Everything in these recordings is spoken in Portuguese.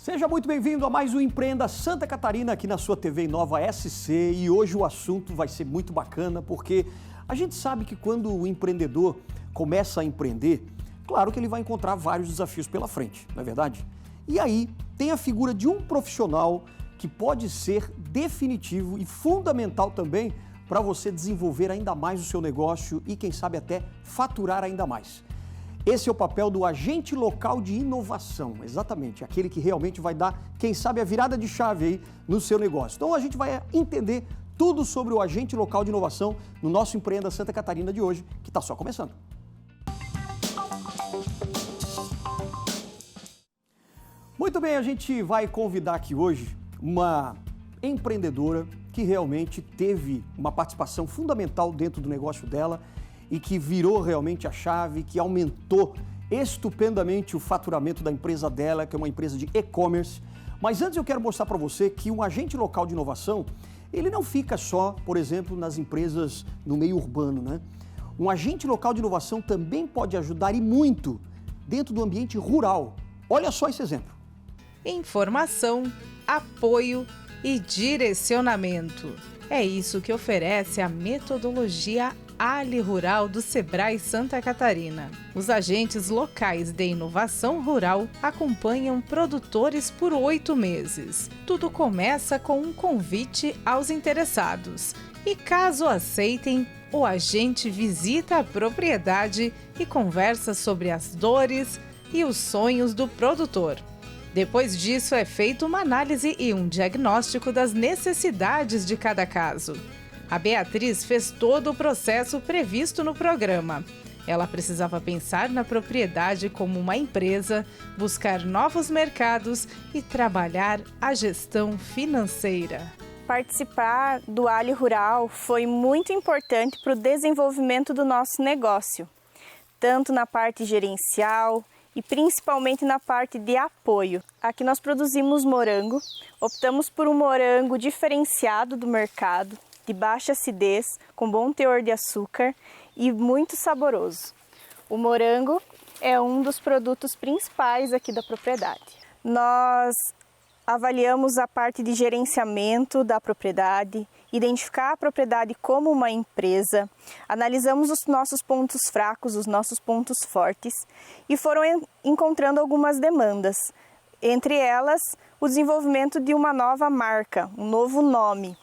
Seja muito bem-vindo a mais um Empreenda Santa Catarina aqui na sua TV Nova SC, e hoje o assunto vai ser muito bacana porque a gente sabe que quando o empreendedor começa a empreender, claro que ele vai encontrar vários desafios pela frente, não é verdade? E aí tem a figura de um profissional que pode ser definitivo e fundamental também para você desenvolver ainda mais o seu negócio e quem sabe até faturar ainda mais. Esse é o papel do agente local de inovação, exatamente, aquele que realmente vai dar, quem sabe, a virada de chave aí no seu negócio. Então a gente vai entender tudo sobre o agente local de inovação no nosso Empreenda Santa Catarina de hoje, que está só começando. Muito bem, a gente vai convidar aqui hoje uma empreendedora que realmente teve uma participação fundamental dentro do negócio dela e que virou realmente a chave, que aumentou estupendamente o faturamento da empresa dela, que é uma empresa de e-commerce. Mas antes eu quero mostrar para você que um agente local de inovação, ele não fica só, por exemplo, nas empresas no meio urbano, né? Um agente local de inovação também pode ajudar e muito dentro do ambiente rural. Olha só esse exemplo. Informação, apoio e direcionamento. É isso que oferece a metodologia Ali Rural do Sebrae Santa Catarina. Os agentes locais de inovação rural acompanham produtores por 8 meses. Tudo começa com um convite aos interessados. E caso aceitem, o agente visita a propriedade e conversa sobre as dores e os sonhos do produtor. Depois disso, é feita uma análise e um diagnóstico das necessidades de cada caso. A Beatriz fez todo o processo previsto no programa. Ela precisava pensar na propriedade como uma empresa, buscar novos mercados e trabalhar a gestão financeira. Participar do Ali Rural foi muito importante para o desenvolvimento do nosso negócio, tanto na parte gerencial e principalmente na parte de apoio. Aqui nós produzimos morango, optamos por um morango diferenciado do mercado, de baixa acidez, com bom teor de açúcar e muito saboroso. O morango é um dos produtos principais aqui da propriedade. Nós avaliamos a parte de gerenciamento da propriedade, identificar a propriedade como uma empresa, analisamos os nossos pontos fracos, os nossos pontos fortes e foram encontrando algumas demandas. Entre elas, o desenvolvimento de uma nova marca, um novo nome.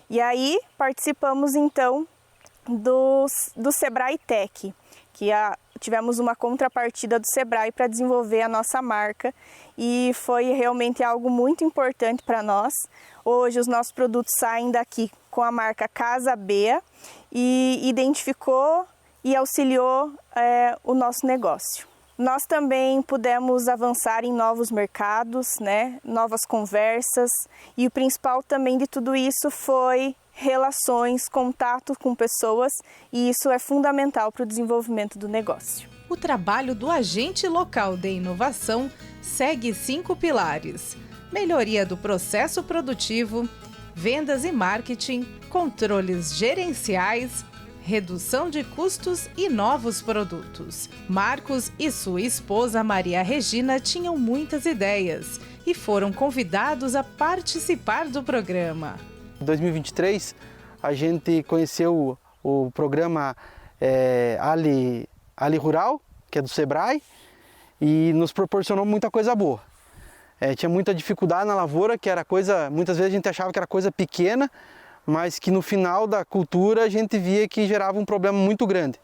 E aí participamos então do Sebrae Tech, que tivemos uma contrapartida do Sebrae para desenvolver a nossa marca e foi realmente algo muito importante para nós. Hoje os nossos produtos saem daqui com a marca Casa Bea e identificou e auxiliou o nosso negócio. Nós também pudemos avançar em novos mercados, né? Novas conversas, e o principal também de tudo isso foi relações, contato com pessoas, e isso é fundamental para o desenvolvimento do negócio. O trabalho do agente local de inovação segue 5 pilares: melhoria do processo produtivo, vendas e marketing, controles gerenciais, redução de custos e novos produtos. Marcos e sua esposa Maria Regina tinham muitas ideias e foram convidados a participar do programa. Em 2023, a gente conheceu o programa Ali Rural, que é do Sebrae, e nos proporcionou muita coisa boa. Tinha muita dificuldade na lavoura, que era coisa, muitas vezes a gente achava que era coisa pequena, mas que no final da cultura a gente via que gerava um problema muito grande.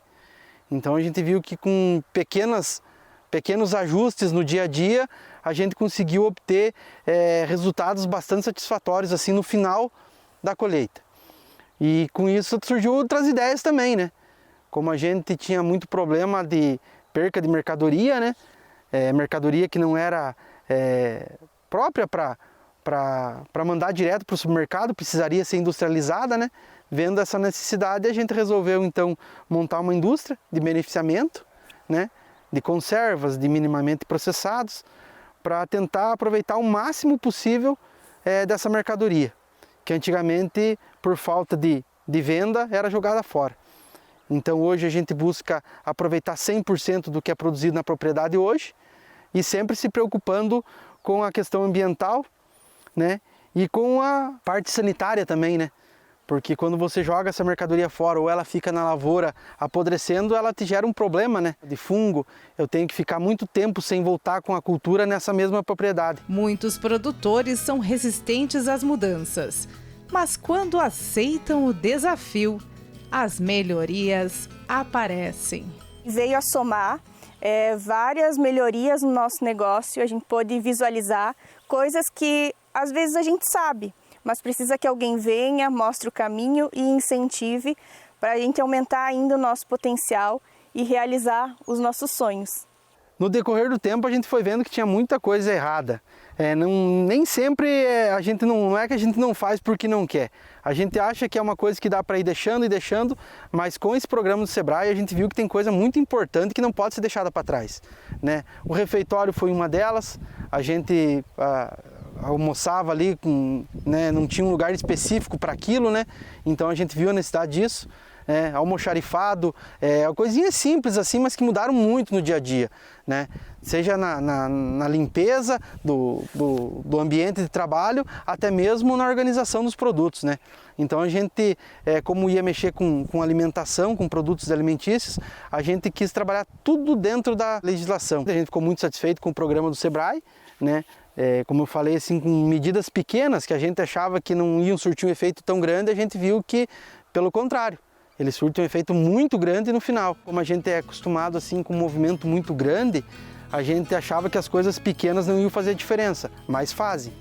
Então a gente viu que com pequenos ajustes no dia a dia, a gente conseguiu obter resultados bastante satisfatórios assim no final da colheita. E com isso surgiu outras ideias também, né? Como a gente tinha muito problema de perca de mercadoria, né? Mercadoria que não era própria para mandar direto para o supermercado, precisaria ser industrializada, né? Vendo essa necessidade, a gente resolveu então montar uma indústria de beneficiamento, né? De conservas, de minimamente processados, para tentar aproveitar o máximo possível dessa mercadoria, que antigamente, por falta de venda, era jogada fora. Então hoje a gente busca aproveitar 100% do que é produzido na propriedade hoje e sempre se preocupando com a questão ambiental, né? E com a parte sanitária também, né? Porque quando você joga essa mercadoria fora ou ela fica na lavoura apodrecendo, ela te gera um problema, né? De fungo. Eu tenho que ficar muito tempo sem voltar com a cultura nessa mesma propriedade. Muitos produtores são resistentes às mudanças, mas quando aceitam o desafio, as melhorias aparecem. Veio a somar várias melhorias no nosso negócio, a gente pôde visualizar coisas que às vezes a gente sabe, mas precisa que alguém venha, mostre o caminho e incentive para a gente aumentar ainda o nosso potencial e realizar os nossos sonhos. No decorrer do tempo a gente foi vendo que tinha muita coisa errada. Nem sempre a gente não é que a gente não faz porque não quer. A gente acha que é uma coisa que dá para ir deixando e deixando, mas com esse programa do Sebrae a gente viu que tem coisa muito importante que não pode ser deixada para trás, né? O refeitório foi uma delas. A gente almoçava ali, né, não tinha um lugar específico para aquilo, né? Então a gente viu a necessidade disso. Almoxarifado, coisinhas simples assim, mas que mudaram muito no dia a dia, né? Seja na limpeza do ambiente de trabalho, até mesmo na organização dos produtos, né? Então a gente, como ia mexer com alimentação, com produtos alimentícios, a gente quis trabalhar tudo dentro da legislação. A gente ficou muito satisfeito com o programa do Sebrae, né? Como eu falei, assim, com medidas pequenas que a gente achava que não iam surtir um efeito tão grande, a gente viu que, pelo contrário, ele surte um efeito muito grande no final. Como a gente é acostumado assim com um movimento muito grande, a gente achava que as coisas pequenas não iam fazer diferença, mas fazem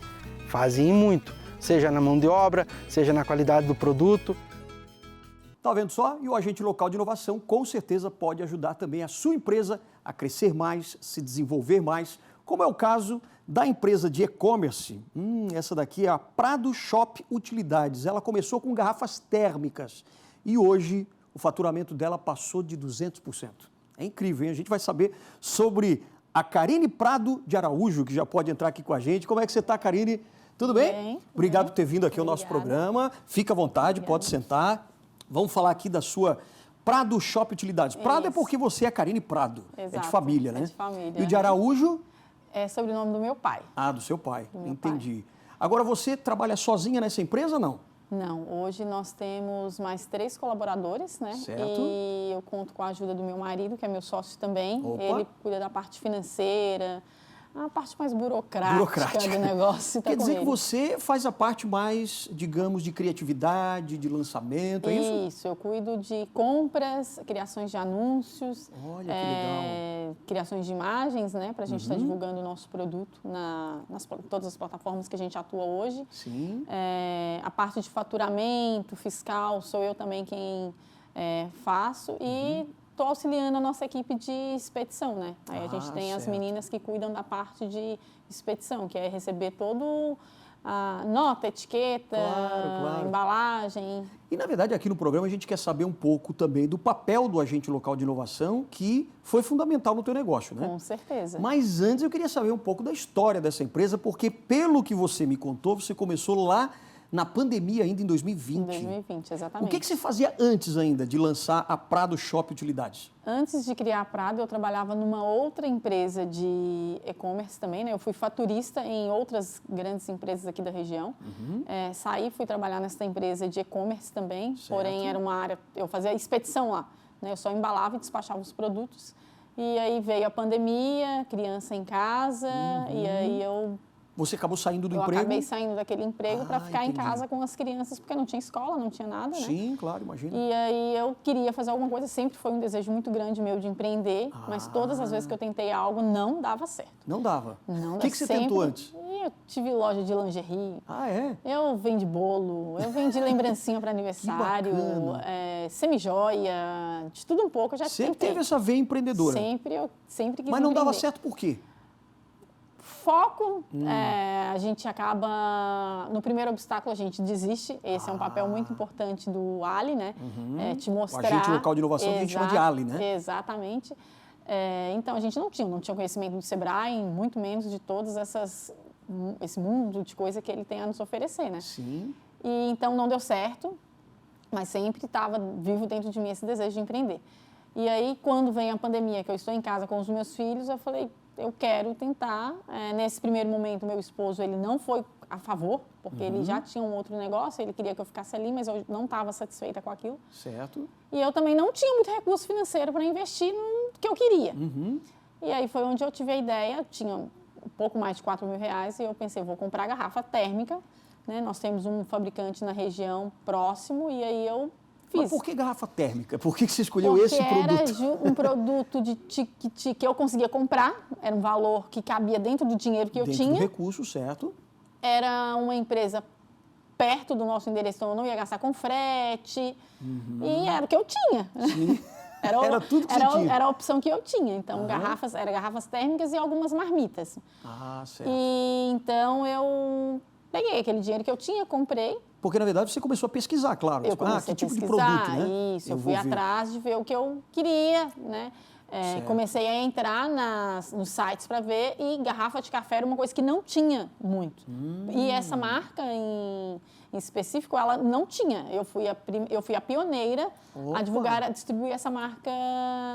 e muito, seja na mão de obra, seja na qualidade do produto. Tá vendo só? E o agente local de inovação com certeza pode ajudar também a sua empresa a crescer mais, se desenvolver mais, como é o caso da empresa de e-commerce. Essa daqui é a Prado Shop Utilidades. Ela começou com garrafas térmicas e hoje o faturamento dela passou de 200%. É incrível, hein? A gente vai saber sobre a Karine Prado de Araújo, que já pode entrar aqui com a gente. Como é que você está, Karine? Tudo bem? Bem. Obrigado por ter vindo aqui ao nosso programa. Fica à vontade, pode sentar. Vamos falar aqui da sua Prado Shop Utilidades. Prado é porque você é Karine Prado. Exato. É de família, né? É de família. E o de Araújo? É sobrenome do meu pai. Ah, do seu pai. Do meu Entendi. Agora, você trabalha sozinha nessa empresa ou não? Não, hoje nós temos mais 3 colaboradores, né? Certo. E eu conto com a ajuda do meu marido, que é meu sócio também. Opa. Ele cuida da parte financeira, a parte mais burocrática do negócio. Tá Quer dizer com que ele. você faz a parte mais, digamos, de criatividade, de lançamento, é isso? Isso, eu cuido de compras, criações de anúncios. Olha que legal. Criações de imagens, né? Para a gente estar divulgando o nosso produto nas todas as plataformas que a gente atua hoje. Sim. A parte de faturamento, fiscal, sou eu também quem faço e estou auxiliando a nossa equipe de expedição, né? Aí a gente tem as certo. meninas que cuidam da parte de expedição, que é receber todo a nota, etiqueta, Claro. embalagem. E, na verdade, aqui no programa a gente quer saber um pouco também do papel do agente local de inovação, que foi fundamental no teu negócio, né? Com certeza. Mas antes eu queria saber um pouco da história dessa empresa, porque pelo que você me contou, você começou lá na pandemia ainda em 2020. Em 2020, exatamente. O que você fazia antes ainda de lançar a Prado Shop Utilidades? Antes de criar a Prado, eu trabalhava numa outra empresa de e-commerce também, né? Eu fui faturista em outras grandes empresas aqui da região. Saí, fui trabalhar nessa empresa de e-commerce também, Certo. porém era uma área, eu fazia expedição lá, né? Eu só embalava e despachava os produtos. E aí veio a pandemia, criança em casa, e aí Você acabou saindo do eu emprego? acabei saindo daquele emprego para ficar entendi. em casa com as crianças, porque não tinha escola, não tinha nada, né? Sim, claro, imagina. E aí eu queria fazer alguma coisa, sempre foi um desejo muito grande meu de empreender, mas todas as vezes que eu tentei algo não dava certo. Não dava. Não O que você tentou antes? Eu tive loja de lingerie, Ah, é? eu vendi bolo, eu vendi lembrancinha para aniversário, bacana. semi-joia, de tudo um pouco, eu já Sempre tentei. teve essa veia empreendedora. Eu sempre quis Mas não dava empreender. certo por quê? Foco, a gente acaba... No primeiro obstáculo, a gente desiste. Esse é um papel muito importante do Ali, né? Te mostrar... O agente local de inovação que a gente chama de Ali, né? Exatamente. Então, a gente não tinha conhecimento do Sebrae, muito menos de todas esse mundo de coisa que ele tem a nos oferecer, né? Sim. E então, não deu certo, mas sempre estava vivo dentro de mim esse desejo de empreender. E aí, quando vem a pandemia, que eu estou em casa com os meus filhos, eu falei, eu quero tentar. Nesse primeiro momento, meu esposo, ele não foi a favor, porque ele já tinha um outro negócio, ele queria que eu ficasse ali, mas eu não estava satisfeita com aquilo. Certo. E eu também não tinha muito recurso financeiro para investir no que eu queria. E aí foi onde eu tive a ideia, tinha um pouco mais de R$4.000, e eu pensei, vou comprar garrafa térmica, né? Nós temos um fabricante na região próximo, e aí eu fiz. Mas por que garrafa térmica? Por que você escolheu esse produto? Porque era um produto que eu conseguia comprar, era um valor que cabia dentro do dinheiro que eu Dentro tinha. do recurso, certo. Era uma empresa perto do nosso endereço, então eu não ia gastar com frete. E era o que eu tinha. Sim. Era tudo que você tinha. Era a opção que eu tinha. Então, garrafas térmicas e algumas marmitas. Ah, certo. E então eu peguei aquele dinheiro que eu tinha, comprei. Porque, na verdade, você começou a pesquisar, claro. Eu comecei que a tipo pesquisar, de produto, né? Isso, eu fui atrás de ver o que eu queria, né? Comecei a entrar nos sites para ver, e garrafa de café era uma coisa que não tinha muito. E essa marca em específico, ela não tinha. Eu fui a pioneira a divulgar, a distribuir essa marca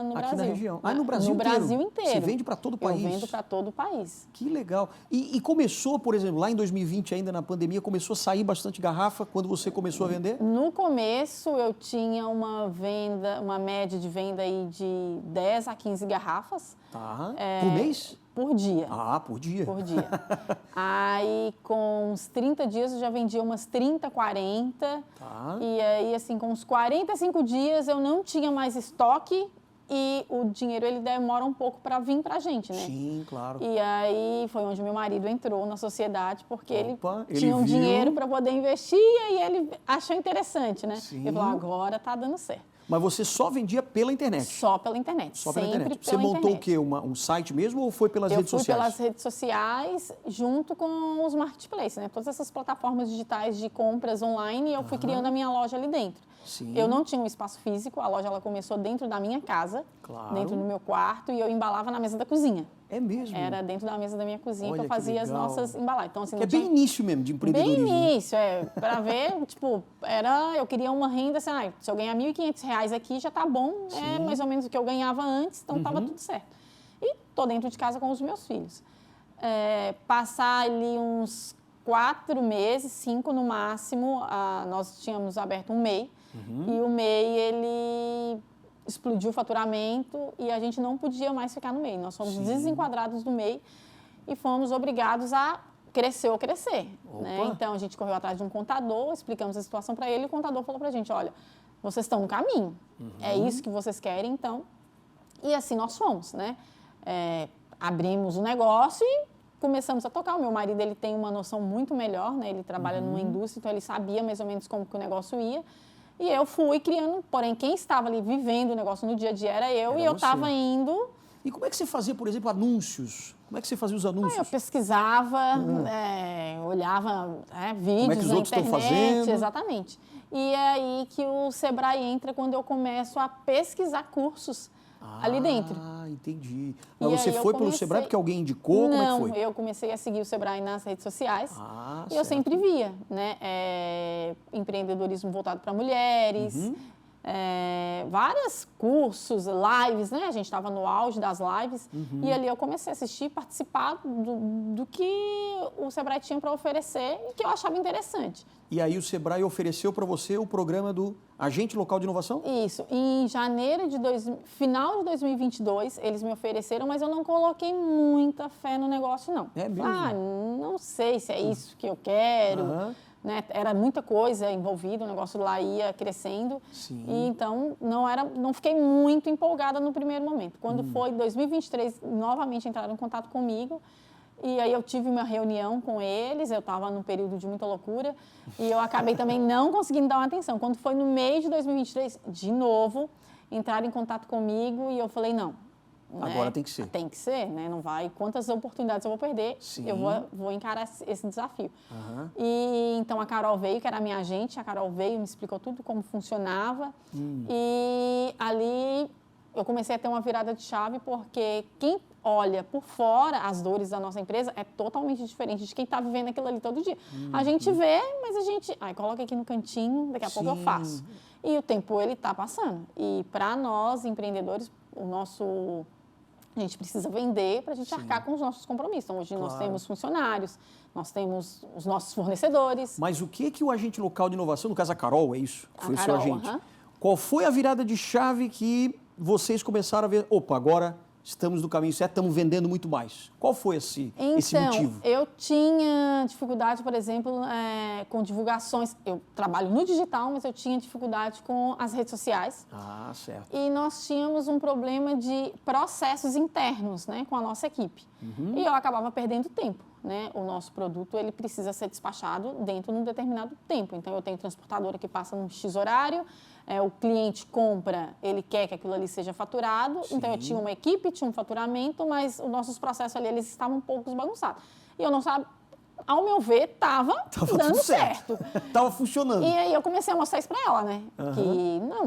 no Brasil. Aqui na região. No Brasil no inteiro? Brasil inteiro. Você vende para todo o país? Eu vendo para todo o país. Que legal. E começou, por exemplo, lá em 2020, ainda na pandemia, começou a sair bastante garrafa quando você começou a vender? No começo, eu tinha uma média de venda aí de 10 a 15 garrafas. Tá. Por mês? Por dia. Ah, por dia. Por dia. Aí, com uns 30 dias, eu já vendia umas 30, 40. Tá. E aí, assim, com uns 45 dias, eu não tinha mais estoque, e o dinheiro, ele demora um pouco para vir para a gente, né? Sim, claro. E aí, foi onde meu marido entrou na sociedade, porque ele tinha viu. dinheiro para poder investir, e aí ele achou interessante, né? Sim. Ele falou, agora tá dando certo. Mas você só vendia pela internet? Só pela internet. Só pela sempre internet. Você pela montou internet. o quê? Um site mesmo ou foi pelas redes sociais? Eu fui pelas redes sociais junto com os marketplaces, né? Todas essas plataformas digitais de compras online, e eu fui criando a minha loja ali dentro. Sim. Eu não tinha um espaço físico, a loja ela começou dentro da minha casa, Claro. dentro do meu quarto, e eu embalava na mesa da cozinha. É mesmo? Era dentro da mesa da minha cozinha. Olha, que eu fazia que as legal. nossas embalagens. Então, assim, Que é não tinha- bem início mesmo de empreendedorismo. Bem início, para ver, tipo, eu queria uma renda, assim, se eu ganhar R$1.500 aqui, já tá bom, é mais ou menos o que eu ganhava antes, então tava tudo certo. E tô dentro de casa com os meus filhos. Passar ali uns 4 meses, 5 no máximo, nós tínhamos aberto um MEI, e o MEI, ele explodiu o faturamento, e a gente não podia mais ficar no MEI. Nós fomos desenquadrados do MEI e fomos obrigados a crescer. Né? Então, a gente correu atrás de um contador, explicamos a situação para ele, e o contador falou para a gente, olha, vocês estão no caminho, é isso que vocês querem, então. E assim nós fomos, né? Abrimos o negócio e começamos a tocar. O meu marido, ele tem uma noção muito melhor, né? Ele trabalha numa indústria, então ele sabia mais ou menos como que o negócio ia. E eu fui criando, porém, quem estava ali vivendo o negócio no dia a dia era eu, e eu estava indo. E como é que você fazia, por exemplo, anúncios? Como é que você fazia os anúncios? Eu pesquisava, olhava vídeos Como é que os na outros estão internet. fazendo? Exatamente. E é aí que o Sebrae entra, quando eu começo a pesquisar cursos ali dentro. Ah, entendi. E Mas você aí eu foi pelo comecei- Sebrae porque alguém indicou? Como é que foi? Eu comecei a seguir o Sebrae nas redes sociais. Ah, e eu certo. sempre via, né? Empreendedorismo voltado para mulheres, Uhum. vários cursos, lives, né? A gente estava no auge das lives. Uhum. E ali eu comecei a assistir, participar do que o Sebrae tinha para oferecer e que eu achava interessante. E aí o Sebrae ofereceu para você o programa do Agente Local de Inovação? Isso. Em final de 2022, eles me ofereceram, mas eu não coloquei muita fé no negócio, não. É mesmo? Não sei se é isso que eu quero. Aham. Né? Era muita coisa envolvida, o negócio lá ia crescendo. Sim. E então não fiquei muito empolgada no primeiro momento. Quando foi 2023, novamente entraram em contato comigo. E aí eu tive uma reunião com eles, eu estava num período de muita loucura, e eu acabei também não conseguindo dar uma atenção. Quando foi no mês de 2023, de novo, entraram em contato comigo, e eu falei, não. Agora né? tem que ser. Tem que ser, né? Não vai. Quantas oportunidades eu vou perder? Sim. Eu vou encarar esse desafio. Aham. E então a Carol veio, que era a minha agente, a Carol veio, me explicou tudo como funcionava. E ali eu comecei a ter uma virada de chave, porque quem olha por fora as dores da nossa empresa é totalmente diferente de quem está vivendo aquilo ali todo dia. A gente vê, mas a gente... coloca aqui no cantinho, daqui a pouco eu faço. E o tempo, ele está passando. E para nós, empreendedores, a gente precisa vender para a gente arcar com os nossos compromissos. Então, hoje nós temos funcionários, nós temos os nossos fornecedores. Mas o que o agente local de inovação, no caso a Carol, é isso? Foi o seu agente. Aham. Qual foi a virada de chave que vocês começaram a ver? Opa, agora estamos no caminho certo, estamos vendendo muito mais. Qual foi esse motivo? Então, eu tinha dificuldade, por exemplo, com divulgações. Eu trabalho no digital, mas eu tinha dificuldade com as redes sociais. Ah, certo. E nós tínhamos um problema de processos internos, né, com a nossa equipe. E eu acabava perdendo tempo, né? O nosso produto, ele precisa ser despachado dentro de um determinado tempo. Então, eu tenho transportadora que passa num X horário, o cliente compra, ele quer que aquilo ali seja faturado. Sim. Então, eu tinha uma equipe, tinha um faturamento, mas os nossos processos ali, eles estavam um pouco bagunçados. E eu não sabia, ao meu ver, estava dando tudo certo. Estava funcionando. E aí eu comecei a mostrar isso para ela, né?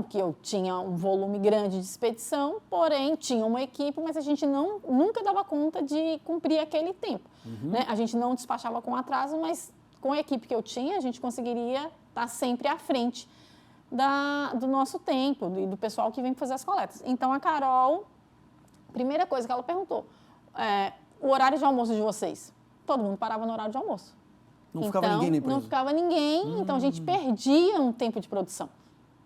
Que eu tinha um volume grande de expedição, porém tinha uma equipe, mas a gente nunca dava conta de cumprir aquele tempo. Né? A gente não despachava com atraso, mas com a equipe que eu tinha, a gente conseguiria estar sempre à frente do nosso tempo e do pessoal que vem fazer as coletas. Então, a Carol, primeira coisa que ela perguntou, o horário de almoço de vocês? Todo mundo parava no horário de almoço. Não ficava ninguém na empresa? Não ficava ninguém, então a gente perdia um tempo de produção.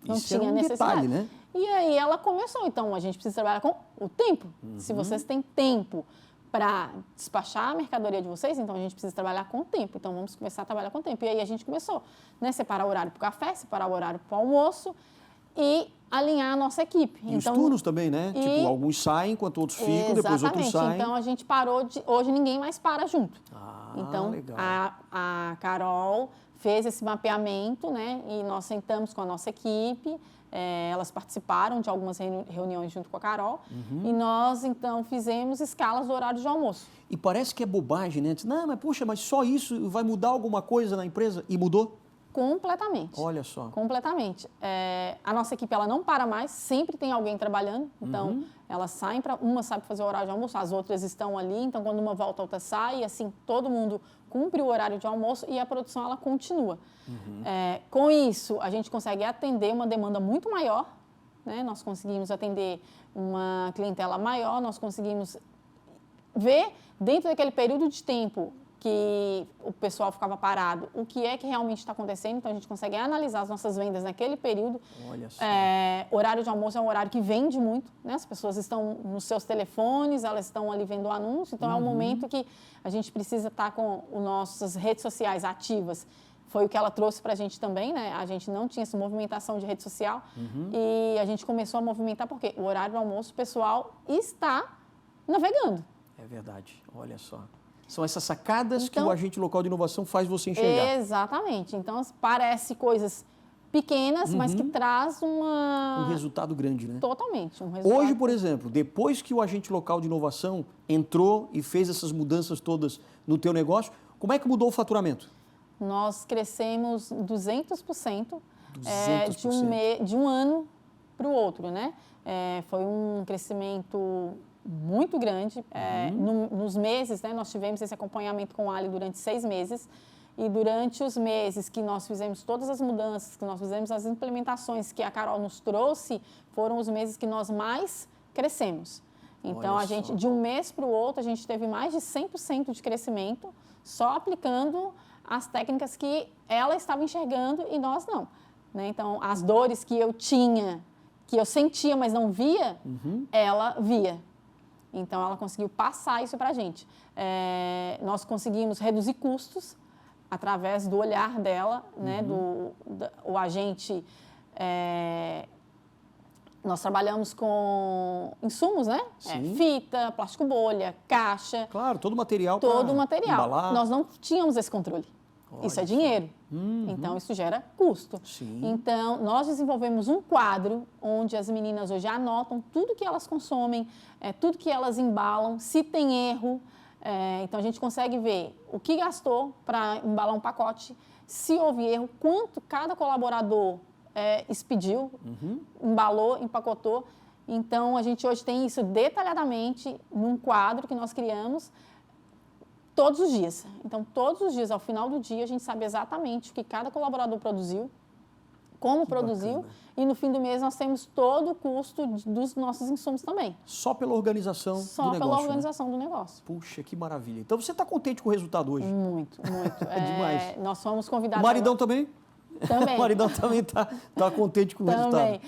Não Isso tinha é um necessidade. detalhe, né? E aí ela começou, então a gente precisa trabalhar com o tempo. Se vocês têm tempo para despachar a mercadoria de vocês, então a gente precisa trabalhar com o tempo. Então vamos começar a trabalhar com o tempo. E aí a gente começou, né? Separar o horário para o café, separar o horário para o almoço e alinhar a nossa equipe. E então, os turnos também, né? Tipo, alguns saem enquanto outros ficam, depois outros saem. Então a gente parou hoje ninguém mais para junto. Então legal. a Carol fez esse mapeamento, né? E nós sentamos com a nossa equipe. Elas participaram de algumas reuniões junto com a Carol e nós, então, fizemos escalas do horário de almoço. E parece que é bobagem, né? Não, mas puxa, mas só isso vai mudar alguma coisa na empresa? E mudou? Completamente. Olha só. Completamente. A nossa equipe, ela não para mais, sempre tem alguém trabalhando, então elas saem, uma sabe fazer o horário de almoço, as outras estão ali, então quando uma volta, a outra sai, e assim, todo mundo cumpre o horário de almoço e a produção, ela continua. Com isso, a gente consegue atender uma demanda muito maior, né? Nós conseguimos atender uma clientela maior, nós conseguimos ver, dentro daquele período de tempo que o pessoal ficava parado, o que é que realmente está acontecendo. Então, a gente consegue analisar as nossas vendas naquele período. Olha só. Horário de almoço é um horário que vende muito, né? As pessoas estão nos seus telefones, elas estão ali vendo o anúncio. Então, é um momento que a gente precisa estar com as nossas redes sociais ativas. Foi o que ela trouxe para a gente também, né? A gente não tinha essa movimentação de rede social. E a gente começou a movimentar porque o horário do almoço, o pessoal está navegando. É verdade. Olha só. São essas sacadas que o agente local de inovação faz você enxergar. Exatamente. Então, parece coisas pequenas, mas que traz um resultado grande, né? Totalmente. Um resultado. Hoje, por exemplo, depois que o agente local de inovação entrou e fez essas mudanças todas no teu negócio, como é que mudou o faturamento? Nós crescemos 200%, 200%. De um ano para o outro, né? Foi um crescimento muito grande. Nos meses, né, nós tivemos esse acompanhamento com o Ali durante 6 meses. E durante os meses que nós fizemos todas as mudanças, que nós fizemos as implementações que a Carol nos trouxe, foram os meses que nós mais crescemos. Então, Olha a gente, só. de um mês para o outro, a gente teve mais de 100% de crescimento, só aplicando as técnicas que ela estava enxergando e nós não. Né? Então, as dores que eu tinha, que eu sentia, mas não via, ela via. Então, ela conseguiu passar isso para a gente. Nós conseguimos reduzir custos através do olhar dela, né? O agente... nós trabalhamos com insumos, né? Fita, plástico bolha, caixa. Claro, todo o material. Todo o material. Embalar. Nós não tínhamos esse controle. Olha isso é só. dinheiro. Então, isso gera custo. Sim. Então, nós desenvolvemos um quadro onde as meninas hoje anotam tudo que elas consomem, tudo que elas embalam, se tem erro. Então, a gente consegue ver o que gastou para embalar um pacote, se houve erro, quanto cada colaborador expediu, embalou, empacotou. Então, a gente hoje tem isso detalhadamente num quadro que nós criamos todos os dias. Então, todos os dias, ao final do dia, a gente sabe exatamente o que cada colaborador produziu, como produziu, bacana. e no fim do mês nós temos todo o custo dos nossos insumos também. Só pela organização do Só negócio, pela né? organização do negócio. Puxa, que maravilha. Então você está contente com o resultado hoje? Muito, muito. É demais. Nós fomos O convidados... maridão também? Também. O maridão também tá contente com o Também. resultado.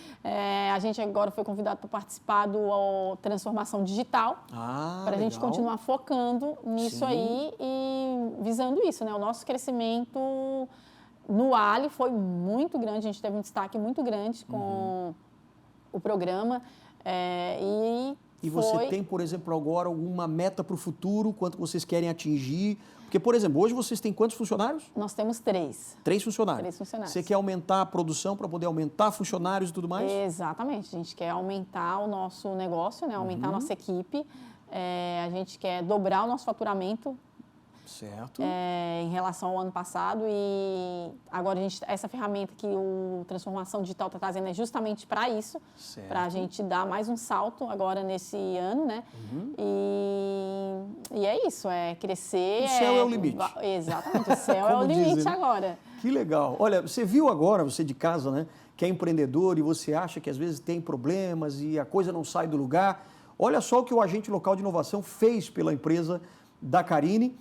A gente agora foi convidado para participar do Transformação Digital, para a gente legal. continuar focando nisso Sim. aí e visando isso, né? O nosso crescimento no Ali foi muito grande, a gente teve um destaque muito grande com o programa. E você tem, por exemplo, agora alguma meta para o futuro, quanto vocês querem atingir? Porque, por exemplo, hoje vocês têm quantos funcionários? Nós temos 3. 3 funcionários. 3 funcionários. Você quer aumentar a produção para poder aumentar funcionários e tudo mais? Exatamente. A gente quer aumentar o nosso negócio, né? Aumentar a nossa equipe. A gente quer dobrar o nosso faturamento. Certo. Em relação ao ano passado, e agora essa ferramenta que o Transformação Digital está trazendo é justamente para isso, para a gente dar mais um salto agora nesse ano, né? E é isso, é crescer. O céu é o limite. Exatamente, o céu é o limite dizem, né? agora. Que legal. Olha, você viu agora, você de casa, né, que é empreendedor e você acha que às vezes tem problemas e a coisa não sai do lugar. Olha só o que o agente local de inovação fez pela empresa da Karine,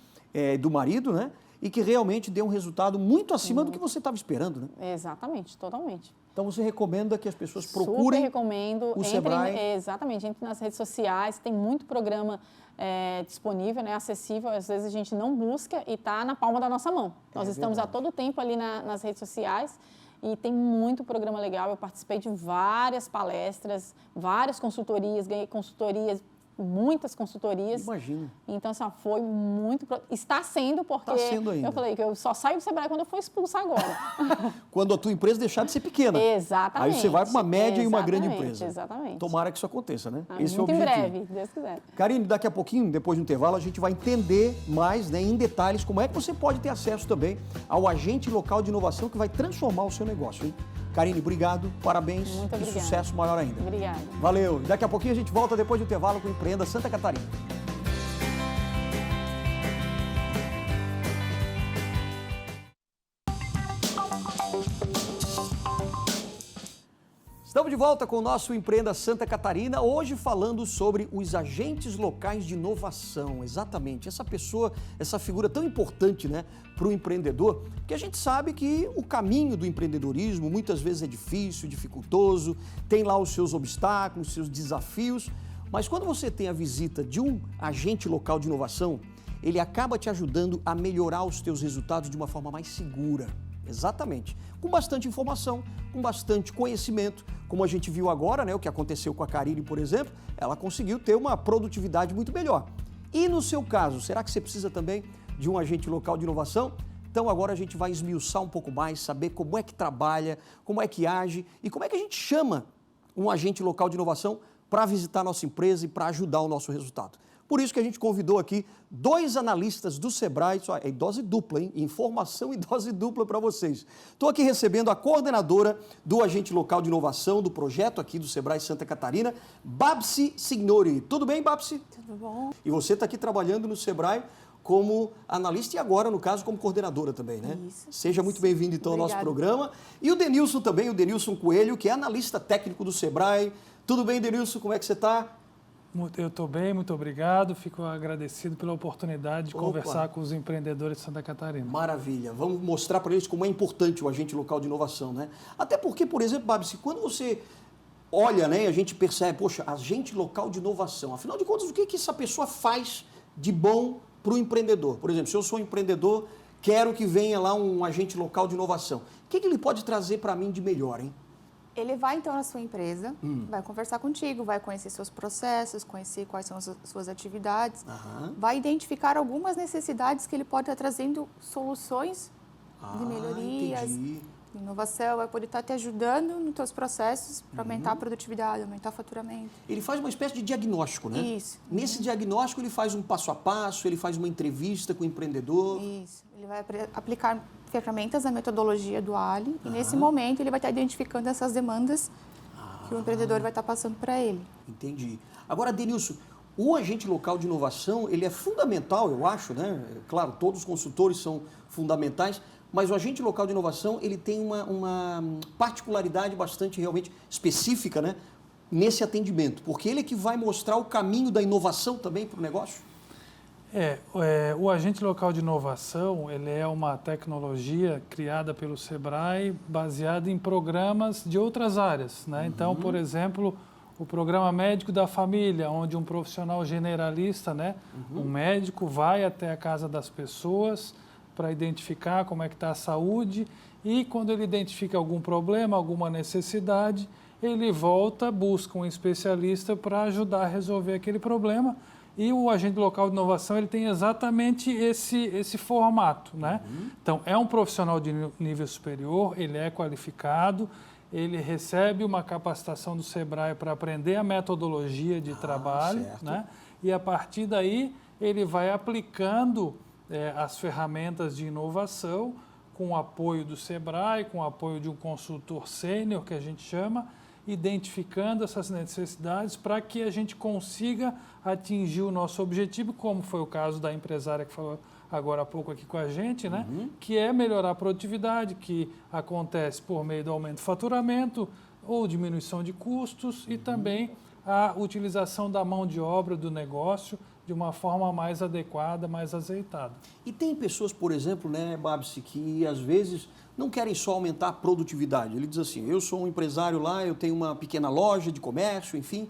do marido, né? E que realmente deu um resultado muito acima do que você estava esperando, né? Exatamente, totalmente. Então você recomenda que as pessoas Super procurem recomendo. o Sebrae? Exatamente, entre nas redes sociais, tem muito programa disponível, né, acessível, às vezes a gente não busca e está na palma da nossa mão. Nós estamos verdade. a todo tempo ali nas redes sociais e tem muito programa legal. Eu participei de várias palestras, várias consultorias, ganhei consultorias, muitas consultorias. Imagino. Então, assim, foi muito... Está sendo, porque Está sendo ainda. eu falei que eu só saio do Sebrae quando eu for expulsa agora. Quando a tua empresa deixar de ser pequena. Exatamente. Aí você vai para uma média e uma grande Exatamente, empresa. Exatamente. Tomara que isso aconteça, né? Esse é o Muito em objetivo. breve, se Deus quiser. Karine, daqui a pouquinho, depois do intervalo, a gente vai entender mais, né, em detalhes, como é que você pode ter acesso também ao agente local de inovação que vai transformar o seu negócio, hein? Karine, obrigado, parabéns Muito e obrigada. sucesso maior ainda. Obrigada. Valeu. Daqui a pouquinho a gente volta depois do intervalo com o Empreenda Santa Catarina. Estamos de volta com o nosso Empreenda Santa Catarina, hoje falando sobre os agentes locais de inovação. Exatamente, essa pessoa, essa figura tão importante, né, para o empreendedor, porque a gente sabe que o caminho do empreendedorismo muitas vezes é difícil, dificultoso, tem lá os seus obstáculos, os seus desafios, mas quando você tem a visita de um agente local de inovação, ele acaba te ajudando a melhorar os teus resultados de uma forma mais segura. Exatamente. Com bastante informação, com bastante conhecimento, como a gente viu agora, né, o que aconteceu com a Karine, por exemplo, ela conseguiu ter uma produtividade muito melhor. E no seu caso, será que você precisa também de um agente local de inovação? Então agora a gente vai esmiuçar um pouco mais, saber como é que trabalha, como é que age e como é que a gente chama um agente local de inovação para visitar a nossa empresa e para ajudar o nosso resultado. Por isso que a gente convidou aqui 2 analistas do Sebrae, é dose dupla, hein? Informação e dose dupla para vocês. Estou aqui recebendo a coordenadora do agente local de inovação do projeto aqui do Sebrae Santa Catarina, Babsi Signori. Tudo bem, Babsi? Tudo bom. E você está aqui trabalhando no Sebrae como analista e agora, no caso, como coordenadora também, né? Isso. Seja muito bem-vindo, então, ao nosso Obrigada. programa. E o Denilson também, o Denilson Coelho, que é analista técnico do Sebrae. Tudo bem, Denilson? Como é que você está? Eu estou bem, muito obrigado. Fico agradecido pela oportunidade de conversar com os empreendedores de Santa Catarina. Maravilha. Vamos mostrar para eles como é importante o agente local de inovação, né? Até porque, por exemplo, Babsi, quando você olha, né, a gente percebe, poxa, agente local de inovação. Afinal de contas, o que essa pessoa faz de bom para o empreendedor? Por exemplo, se eu sou um empreendedor, quero que venha lá um agente local de inovação. O que ele pode trazer para mim de melhor, hein? Ele vai então na sua empresa, vai conversar contigo, vai conhecer seus processos, conhecer quais são as suas atividades, vai identificar algumas necessidades que ele pode estar trazendo soluções de melhorias, Entendi. de inovação, vai poder estar te ajudando nos teus processos para aumentar a produtividade, aumentar o faturamento. Ele faz uma espécie de diagnóstico, né? Isso. Nesse diagnóstico, ele faz um passo a passo, ele faz uma entrevista com o empreendedor. Isso. Ele vai aplicar ferramentas da metodologia do Ali e nesse momento ele vai estar identificando essas demandas que o empreendedor vai estar passando para ele. Entendi. Agora, Denilson, o agente local de inovação, ele é fundamental, eu acho, né? Claro, todos os consultores são fundamentais, mas o agente local de inovação ele tem uma particularidade bastante realmente específica, né, nesse atendimento, porque ele é que vai mostrar o caminho da inovação também para o negócio? O agente local de inovação, ele é uma tecnologia criada pelo Sebrae baseada em programas de outras áreas, né? Então, por exemplo, o programa médico da família, onde um profissional generalista, né, um médico vai até a casa das pessoas para identificar como é que está a saúde e quando ele identifica algum problema, alguma necessidade, ele volta, busca um especialista para ajudar a resolver aquele problema. E o agente local de inovação ele tem exatamente esse formato, né? Então, é um profissional de nível superior, ele é qualificado, ele recebe uma capacitação do Sebrae para aprender a metodologia de trabalho, né? E a partir daí ele vai aplicando as ferramentas de inovação com o apoio do Sebrae, com o apoio de um consultor sênior, que a gente chama, identificando essas necessidades para que a gente consiga atingir o nosso objetivo, como foi o caso da empresária que falou agora há pouco aqui com a gente, né? Que é melhorar a produtividade, que acontece por meio do aumento do faturamento ou diminuição de custos e também a utilização da mão de obra do negócio de uma forma mais adequada, mais azeitada. E tem pessoas, por exemplo, né, Babsi, que às vezes não querem só aumentar a produtividade. Ele diz assim, eu sou um empresário lá, eu tenho uma pequena loja de comércio, enfim.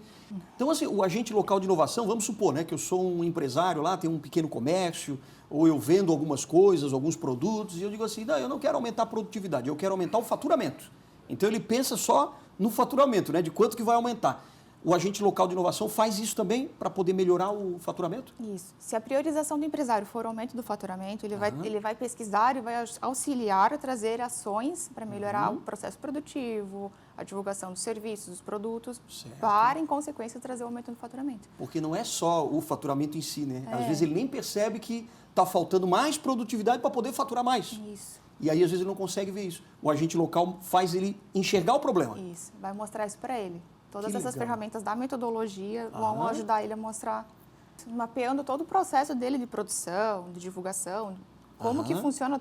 Então, assim, o agente local de inovação, vamos supor, né, que eu sou um empresário lá, tenho um pequeno comércio, ou eu vendo algumas coisas, alguns produtos, e eu digo assim, não, eu não quero aumentar a produtividade, eu quero aumentar o faturamento. Então, ele pensa só no faturamento, né, de quanto que vai aumentar. O agente local de inovação faz isso também para poder melhorar o faturamento? Isso. Se a priorização do empresário for o aumento do faturamento, ele vai pesquisar e vai auxiliar a trazer ações para melhorar o processo produtivo, a divulgação dos serviços, dos produtos, para, em consequência, trazer o aumento do faturamento. Porque não é só o faturamento em si, né? Às vezes ele nem percebe que está faltando mais produtividade para poder faturar mais. Isso. E aí, às vezes, ele não consegue ver isso. O agente local faz ele enxergar o problema. Isso. Vai mostrar isso para ele. Todas Que essas legal. ferramentas da metodologia vão ajudar ele a mostrar, mapeando todo o processo dele de produção, de divulgação, como que funciona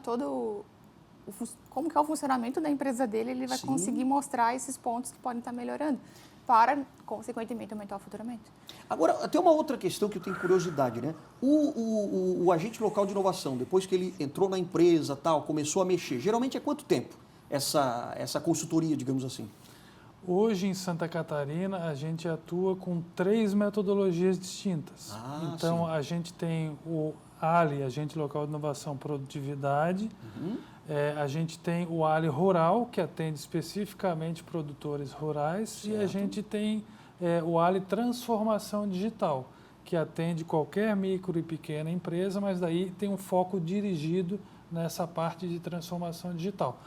como que é o funcionamento da empresa dele, ele vai conseguir mostrar esses pontos que podem estar melhorando, para, consequentemente, aumentar o faturamento. Agora, tem uma outra questão que eu tenho curiosidade, né? O agente local de inovação, depois que ele entrou na empresa, tal, começou a mexer, geralmente é quanto tempo essa consultoria, digamos assim? Hoje, em Santa Catarina, a gente atua com 3 metodologias distintas. Então, a gente tem o ALI, Agente Local de Inovação Produtividade. A gente tem o ALI Rural, que atende especificamente produtores rurais. E a gente tem o ALI Transformação Digital, que atende qualquer micro e pequena empresa, mas daí tem um foco dirigido nessa parte de transformação digital.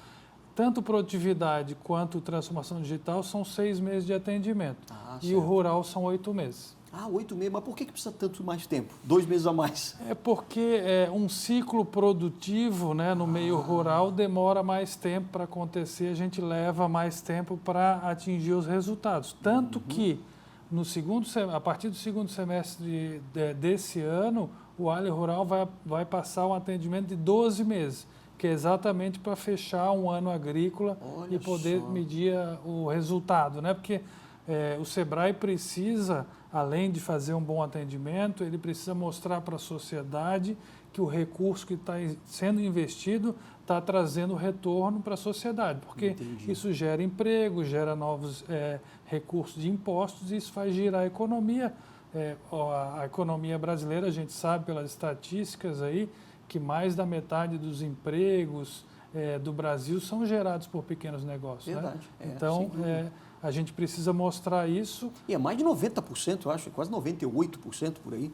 Tanto produtividade quanto transformação digital são 6 meses de atendimento. E o rural são 8 meses. 8 meses, mas por que precisa tanto mais tempo? 2 meses a mais? É porque um ciclo produtivo, né, no meio rural demora mais tempo para acontecer, a gente leva mais tempo para atingir os resultados. Tanto que, a partir do segundo semestre desse ano, o ALI Rural vai passar um atendimento de 12 meses. Que é exatamente para fechar um ano agrícola e poder medir o resultado, né? Porque o Sebrae precisa, além de fazer um bom atendimento, ele precisa mostrar para a sociedade que o recurso que está sendo investido está trazendo retorno para a sociedade, porque isso gera emprego, gera novos recursos de impostos e isso faz girar a economia. A economia brasileira, a gente sabe pelas estatísticas aí, que mais da metade dos empregos do Brasil são gerados por pequenos negócios. Verdade. Né? Então, a gente precisa mostrar isso. E é mais de 90%, eu acho, quase 98% por aí.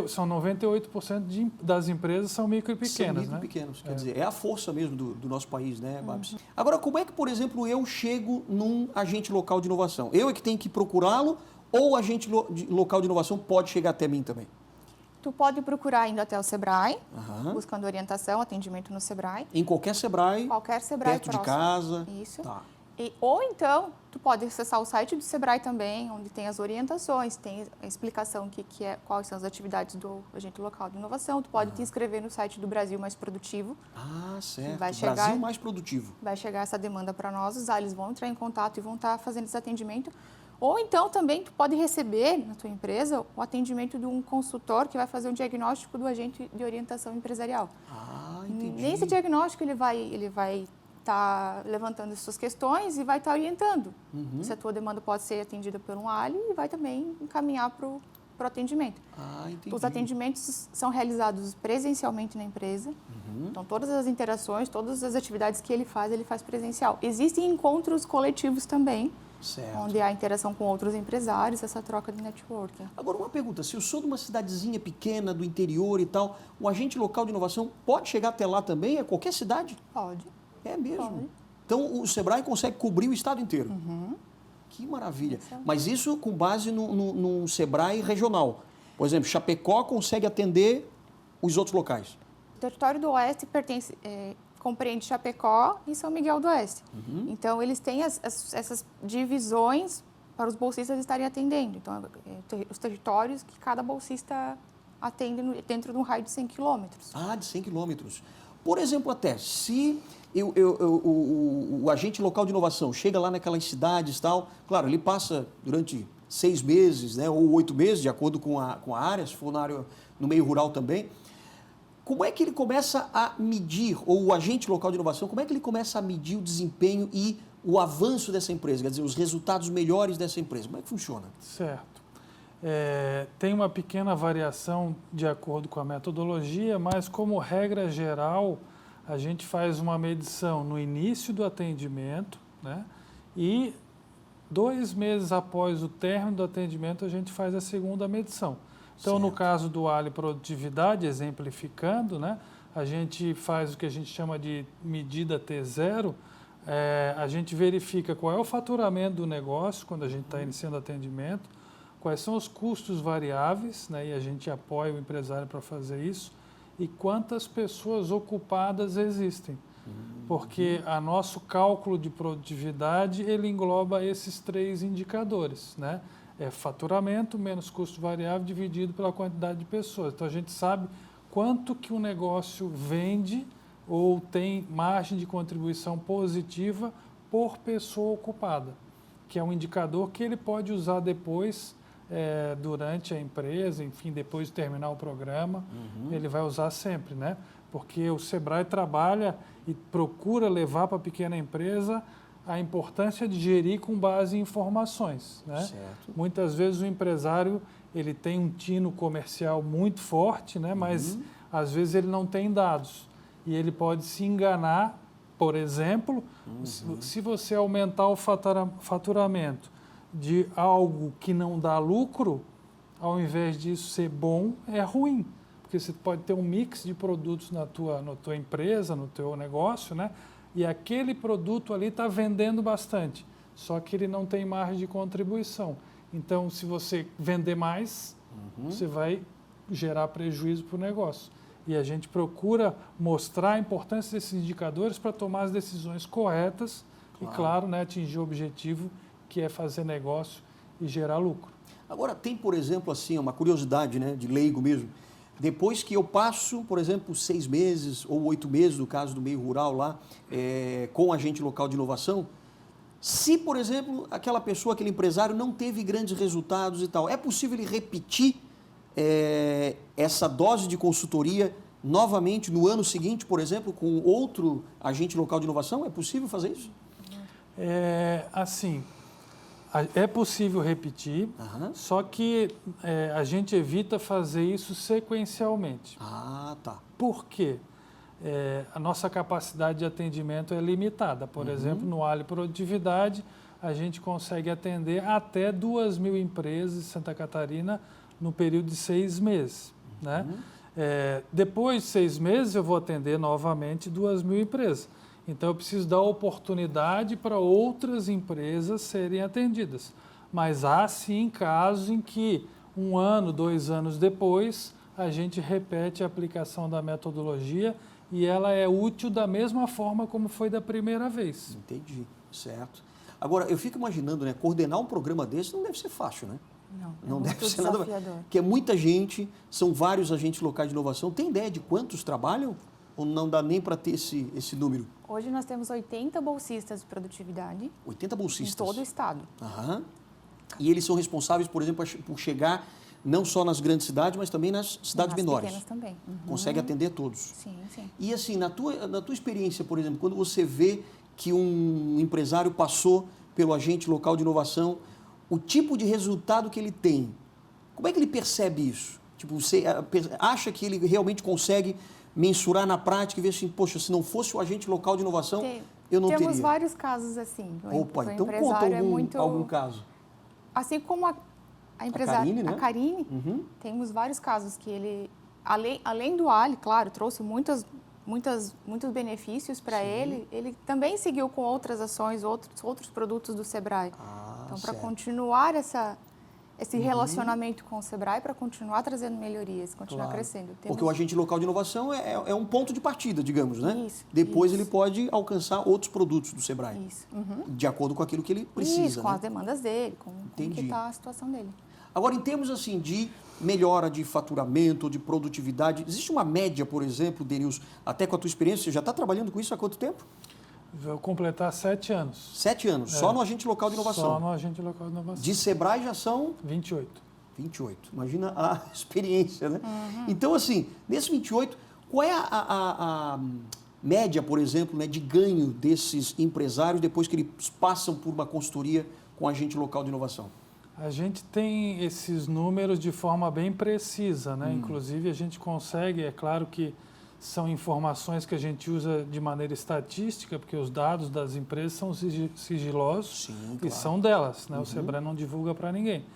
São 98% das empresas são micro e pequenas. São micro e pequenos, quer dizer, é a força mesmo do nosso país, né, Babs? Agora, como é que, por exemplo, eu chego num agente local de inovação? Eu é que tenho que procurá-lo ou o agente local de inovação pode chegar até mim também? Tu pode procurar indo até o Sebrae, buscando orientação, atendimento no Sebrae. Em qualquer Sebrae? Qualquer Sebrae perto próximo. De casa? Isso. Tá. Ou então, tu pode acessar o site do Sebrae também, onde tem as orientações, tem a explicação quais são as atividades do agente local de inovação. Tu pode te inscrever no site do Brasil Mais Produtivo. Ah, certo. Brasil Mais Produtivo. Vai chegar essa demanda para nós, eles vão entrar em contato e vão estar fazendo esse atendimento. Ou então também tu pode receber na tua empresa o atendimento de um consultor que vai fazer um diagnóstico do agente de orientação empresarial. Ah, entendi. Nesse diagnóstico ele vai estar levantando as suas questões e vai estar orientando. Se a tua demanda pode ser atendida por um ALI e vai também encaminhar para o atendimento. Ah, entendi. Os atendimentos são realizados presencialmente na empresa. Então, todas as interações, todas as atividades que ele faz presencial. Existem encontros coletivos também, certo. Onde há interação com outros empresários, essa troca de networking. Agora, uma pergunta, se eu sou de uma cidadezinha pequena, do interior e tal, o agente local de inovação pode chegar até lá também? É qualquer cidade? Pode. É mesmo? Pode. Então, o Sebrae consegue cobrir o estado inteiro? Que maravilha. Mas isso com base num Sebrae regional. Por exemplo, Chapecó consegue atender os outros locais? O território do Oeste compreende Chapecó e São Miguel do Oeste. Então, eles têm essas divisões para os bolsistas estarem atendendo. Então, os territórios que cada bolsista atende dentro de um raio de 100 quilômetros. Ah, de 100 quilômetros. Por exemplo, até, se o agente local de inovação chega lá naquelas cidades e tal, claro, ele passa durante 6 meses, né, ou 8 meses, de acordo com a área, se for no meio rural também. Como é que ele começa a medir, ou o agente local de inovação, como é que ele começa a medir o desempenho e o avanço dessa empresa, quer dizer, os resultados melhores dessa empresa? Como é que funciona? Certo. Tem uma pequena variação de acordo com a metodologia, mas como regra geral, a gente faz uma medição no início do atendimento, né? E 2 meses após o término do atendimento, a gente faz a segunda medição. Então, no caso do ALI Produtividade, exemplificando, né, a gente faz o que a gente chama de medida T0, a gente verifica qual é o faturamento do negócio quando a gente está iniciando o atendimento, quais são os custos variáveis, né, e a gente apoia o empresário para fazer isso, e quantas pessoas ocupadas existem. Porque o nosso cálculo de produtividade, ele engloba esses 3 indicadores, né? Faturamento menos custo variável dividido pela quantidade de pessoas. Então, a gente sabe quanto que um negócio vende ou tem margem de contribuição positiva por pessoa ocupada, que é um indicador que ele pode usar depois, durante a empresa, enfim, depois de terminar o programa, ele vai usar sempre, né? Porque o Sebrae trabalha e procura levar para a pequena empresa a importância de gerir com base em informações, né? Certo. Muitas vezes o empresário ele tem um tino comercial muito forte, né? Mas às vezes ele não tem dados e ele pode se enganar. Por exemplo, se você aumentar o faturamento de algo que não dá lucro, ao invés disso ser bom, é ruim, porque você pode ter um mix de produtos na tua empresa, no teu negócio, né? E aquele produto ali está vendendo bastante, só que ele não tem margem de contribuição. Então, se você vender mais, você vai gerar prejuízo para o negócio. E a gente procura mostrar a importância desses indicadores para tomar as decisões corretas e, claro, né, atingir o objetivo que é fazer negócio e gerar lucro. Agora, tem, por exemplo, assim, uma curiosidade, né, de leigo mesmo. Depois que eu passo, por exemplo, 6 meses ou 8 meses, no caso do meio rural lá, com o agente local de inovação, se, por exemplo, aquela pessoa, aquele empresário não teve grandes resultados e tal, é possível ele repetir essa dose de consultoria novamente no ano seguinte, por exemplo, com outro agente local de inovação? É possível fazer isso? Assim, é possível repetir, só que a gente evita fazer isso sequencialmente. Ah, tá. Por quê? A nossa capacidade de atendimento é limitada. Por exemplo, no ALI Produtividade, a gente consegue atender até 2.000 empresas em Santa Catarina no período de 6 meses. Né? Depois de 6 meses, eu vou atender novamente 2.000 empresas. Então, eu preciso dar oportunidade para outras empresas serem atendidas. Mas há, sim, casos em que 1 ano, 2 anos depois, a gente repete a aplicação da metodologia e ela é útil da mesma forma como foi da primeira vez. Entendi, certo. Agora, eu fico imaginando, né, coordenar um programa desse não deve ser fácil, né? Não deve ser nada, porque é muita gente, são vários agentes locais de inovação. Tem ideia de quantos trabalham? Ou não dá nem para ter esse número? Hoje nós temos 80 bolsistas de produtividade. 80 bolsistas? Em todo o estado. Aham. E eles são responsáveis, por exemplo, por chegar não só nas grandes cidades, mas também nas cidades menores. Pequenas também. Consegue atender todos. Sim, sim. E assim, na tua experiência, por exemplo, quando você vê que um empresário passou pelo agente local de inovação, o tipo de resultado que ele tem, como é que ele percebe isso? Tipo, você acha que ele realmente consegue mensurar na prática e ver assim, poxa, se não fosse o agente local de inovação, eu não teria? Temos vários casos assim. Opa, então conta algum caso. Assim como a empresária, Karine, né? A Karine, temos vários casos que ele, além do Ali, claro, trouxe muitos benefícios para ele também seguiu com outras ações, outros produtos do Sebrae. Então, para continuar esse relacionamento com o Sebrae, para continuar trazendo melhorias, continuar crescendo. Porque o agente local de inovação é um ponto de partida, digamos, né? Isso. Depois ele pode alcançar outros produtos do Sebrae. Isso. De acordo com aquilo que ele precisa. Isso, com as demandas dele, com que está a situação dele. Agora, em termos assim de melhora de faturamento, de produtividade, existe uma média, por exemplo, Denilson, até com a tua experiência, você já está trabalhando com isso há quanto tempo? Vou completar 7 anos. 7 anos, só no agente local de inovação? Só no agente local de inovação. De Sebrae já são? 28. 28, imagina a experiência, né? Então, assim, nesses 28, qual é a média, por exemplo, né, de ganho desses empresários depois que eles passam por uma consultoria com agente local de inovação? A gente tem esses números de forma bem precisa, né? Inclusive, a gente consegue, é claro que são informações que a gente usa de maneira estatística, porque os dados das empresas são sigilosos. Sim, e claro. são delas, né? O Sebrae não divulga para ninguém.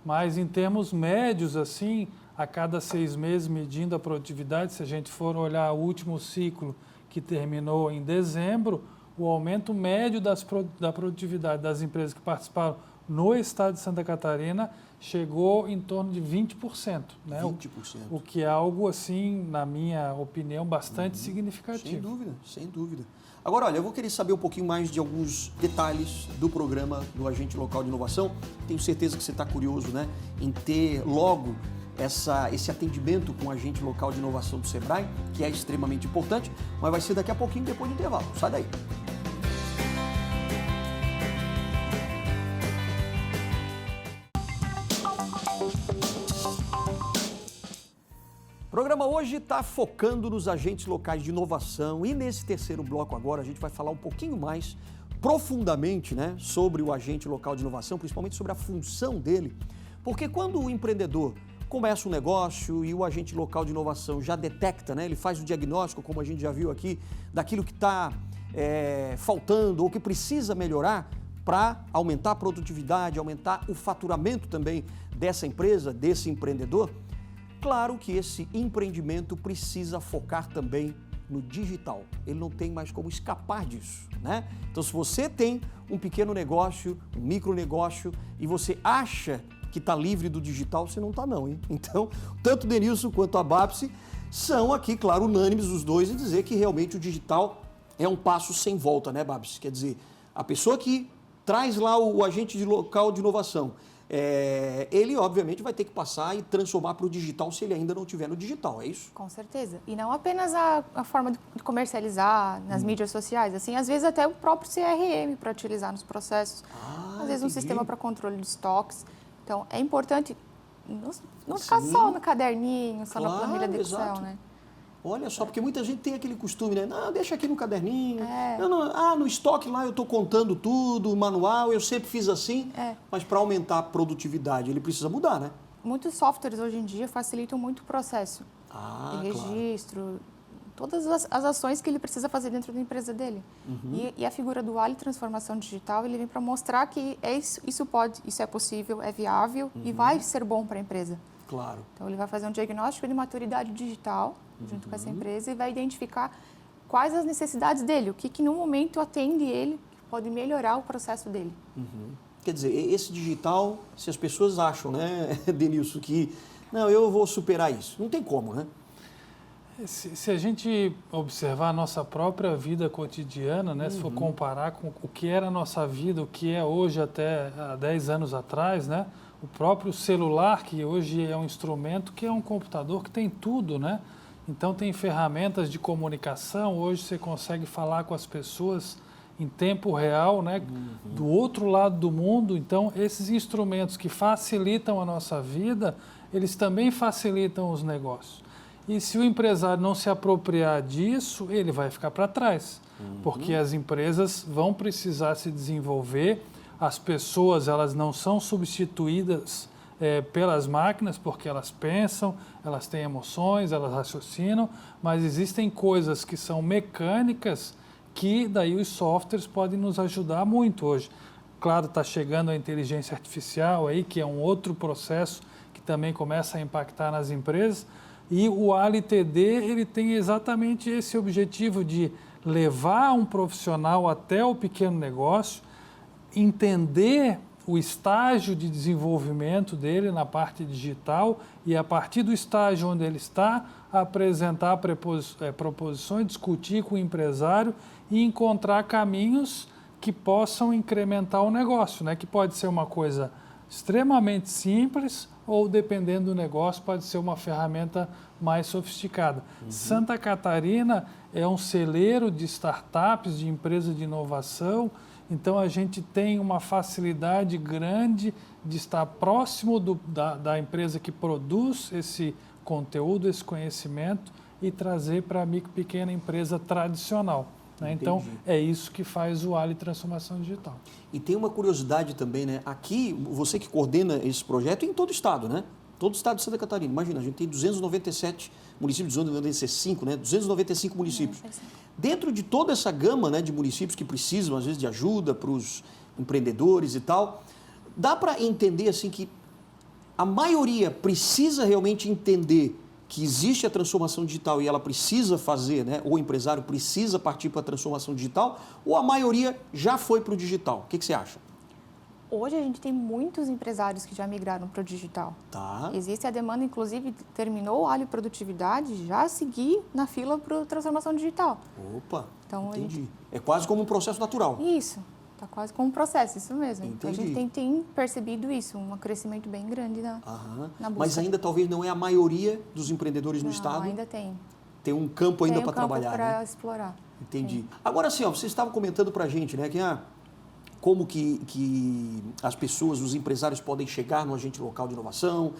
Mas em termos médios, assim, a cada 6 meses, medindo a produtividade, se a gente for olhar o último ciclo que terminou em dezembro, o aumento médio da produtividade das empresas que participaram no estado de Santa Catarina chegou em torno de 20%. Né? 20%. O que é algo, assim, na minha opinião, bastante significativo. Sem dúvida, sem dúvida. Agora, olha, eu vou querer saber um pouquinho mais de alguns detalhes do programa do Agente Local de Inovação. Tenho certeza que você está curioso, né, em ter logo esse atendimento com o Agente Local de Inovação do Sebrae, que é extremamente importante, mas vai ser daqui a pouquinho, depois do intervalo. Sai daí. O programa hoje está focando nos agentes locais de inovação e nesse terceiro bloco agora a gente vai falar um pouquinho mais profundamente, né, sobre o agente local de inovação, principalmente sobre a função dele, porque quando o empreendedor começa um negócio e o agente local de inovação já detecta, né, ele faz o diagnóstico, como a gente já viu aqui, daquilo que está faltando ou que precisa melhorar para aumentar a produtividade, aumentar o faturamento também dessa empresa, desse empreendedor. Claro que esse empreendimento precisa focar também no digital. Ele não tem mais como escapar disso, né? Então, se você tem um pequeno negócio, um micronegócio e você acha que está livre do digital, você não está não, hein? Então, tanto o Denilson quanto a Babsi são aqui, claro, unânimes os dois em dizer que realmente o digital é um passo sem volta, né, Babsi? Quer dizer, a pessoa que traz lá o agente local de inovação, ele obviamente vai ter que passar e transformar para o digital se ele ainda não estiver no digital, é isso? Com certeza. E não apenas a forma de comercializar nas mídias sociais, assim, às vezes até o próprio CRM para utilizar nos processos, às vezes um sistema para controle de estoques. Então, é importante não ficar só no caderninho, só na planilha de Excel, exato. né? Olha só, porque muita gente tem aquele costume, né? Não, deixa aqui no caderninho. No estoque lá eu estou contando tudo, manual, eu sempre fiz assim. Mas para aumentar a produtividade, ele precisa mudar, né? Muitos softwares hoje em dia facilitam muito o processo de registro, todas as ações que ele precisa fazer dentro da empresa dele. E a figura do Ali Transformação Digital, ele vem para mostrar que isso é possível, é viável e vai ser bom para a empresa. Claro. Então, ele vai fazer um diagnóstico de maturidade digital junto com essa empresa e vai identificar quais as necessidades dele, o que no momento atende ele, que pode melhorar o processo dele. Quer dizer, esse digital, se as pessoas acham, né, Denilson, que não, eu vou superar isso, não tem como, né? Se a gente observar a nossa própria vida cotidiana, né, se for comparar com o que era a nossa vida, o que é hoje até há 10 anos atrás, né, o próprio celular, que hoje é um instrumento, que é um computador que tem tudo, né? Então tem ferramentas de comunicação, hoje você consegue falar com as pessoas em tempo real, né, do outro lado do mundo. Então esses instrumentos que facilitam a nossa vida, eles também facilitam os negócios. E se o empresário não se apropriar disso, ele vai ficar para trás, porque as empresas vão precisar se desenvolver, as pessoas elas não são substituídas pelas máquinas, porque elas pensam, elas têm emoções, elas raciocinam, mas existem coisas que são mecânicas que daí os softwares podem nos ajudar muito hoje. Claro, está chegando a inteligência artificial aí, que é um outro processo que também começa a impactar nas empresas, e o AliTD ele tem exatamente esse objetivo de levar um profissional até o pequeno negócio, entender o estágio de desenvolvimento dele na parte digital e, a partir do estágio onde ele está, apresentar proposições, discutir com o empresário e encontrar caminhos que possam incrementar o negócio, né? Que pode ser uma coisa extremamente simples ou, dependendo do negócio, pode ser uma ferramenta mais sofisticada. Santa Catarina é um celeiro de startups, de empresas de inovação, então a gente tem uma facilidade grande de estar próximo da empresa que produz esse conteúdo, esse conhecimento e trazer para a micro e pequena empresa tradicional. Né? Então, é isso que faz o Ali Transformação Digital. E tem uma curiosidade também, né? Aqui, você que coordena esse projeto em todo o estado, né? Todo o estado de Santa Catarina. Imagina, a gente tem 297 municípios, 295, né? 295 municípios. Dentro de toda essa gama, né, de municípios que precisam, às vezes, de ajuda para os empreendedores e tal, dá para entender, assim, que a maioria precisa realmente entender que existe a transformação digital e ela precisa fazer, né, ou o empresário precisa partir para a transformação digital, ou a maioria já foi para o digital? O que você acha? Hoje a gente tem muitos empresários que já migraram para o digital. Tá. Existe a demanda, inclusive, terminou o Ali Produtividade, já seguir na fila para a transformação digital. Opa, então, entendi. É quase como um processo natural. Isso, está quase como um processo, isso mesmo. Então, a Entendi. gente tem percebido isso, um crescimento bem grande na busca. Mas ainda talvez não é a maioria dos empreendedores no estado. Ainda tem. Tem um campo ainda para trabalhar. Tem um campo para né? explorar. Entendi. Agora sim, você estava comentando para a gente, né, que como que as pessoas, os empresários podem chegar no agente local de inovação,